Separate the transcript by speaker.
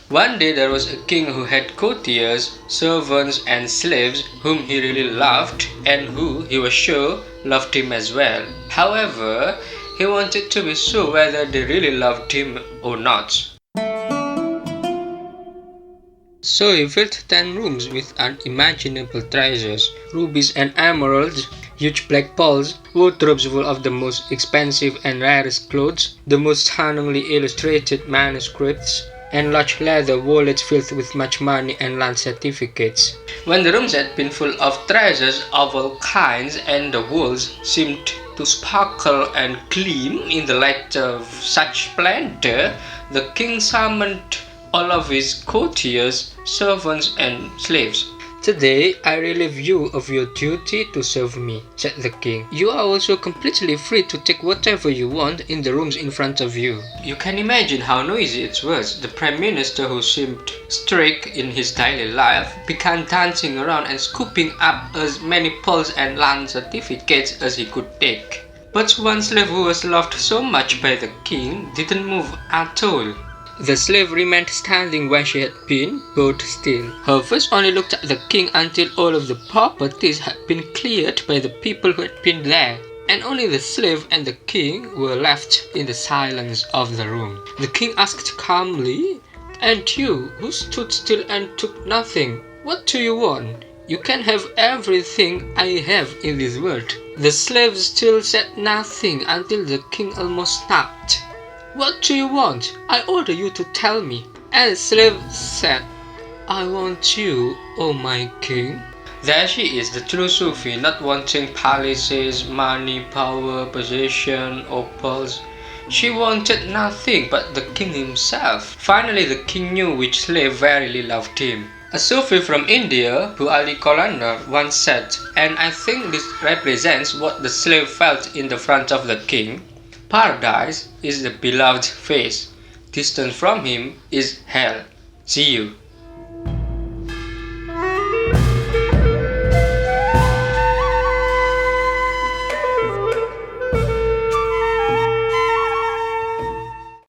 Speaker 1: One day there was a king who had courtiers, servants, and slaves whom he really loved and who, he was sure, loved him as well. However, he wanted to be sure whether they really loved him or not. So he filled 10 rooms with unimaginable treasures, rubies and emeralds, huge black pearls, wardrobes full of the most expensive and rarest clothes, the most stunningly illustrated manuscripts, and large leather wallets filled with much money and land certificates. When the rooms had been full of treasures of all kinds and the walls seemed to sparkle and gleam in the light of such splendor, the king summoned all of his courtiers, servants, and slaves. "Today I relieve you of your duty to serve me," said the king. "You are also completely free to take whatever you want in the rooms in front of you." You can imagine how noisy it was. The prime minister, who seemed strict in his daily life, began dancing around and scooping up as many pearls and land certificates as he could take. But one slave who was loved so much by the king didn't move at all. The slave remained standing where she had been, bolt still. Her face only looked at the king until all of the properties had been cleared by the people who had been there, and only the slave and the king were left in the silence of the room. The king asked calmly, "And you, who stood still and took nothing, what do you want? You can have everything I have in this world." The slave still said nothing until the king almost snapped. "What do you want? I order you to tell me." And the slave said, "I want you, O my king." There she is, the true Sufi, not wanting palaces, money, power, possession, or pearls. She wanted nothing but the king himself. Finally, the king knew which slave verily loved him. A Sufi from India, Bu Ali Qalandar, once said, and I think this represents what the slave felt in the front of the king: "Paradise is the beloved face. Distant from him is hell. See you."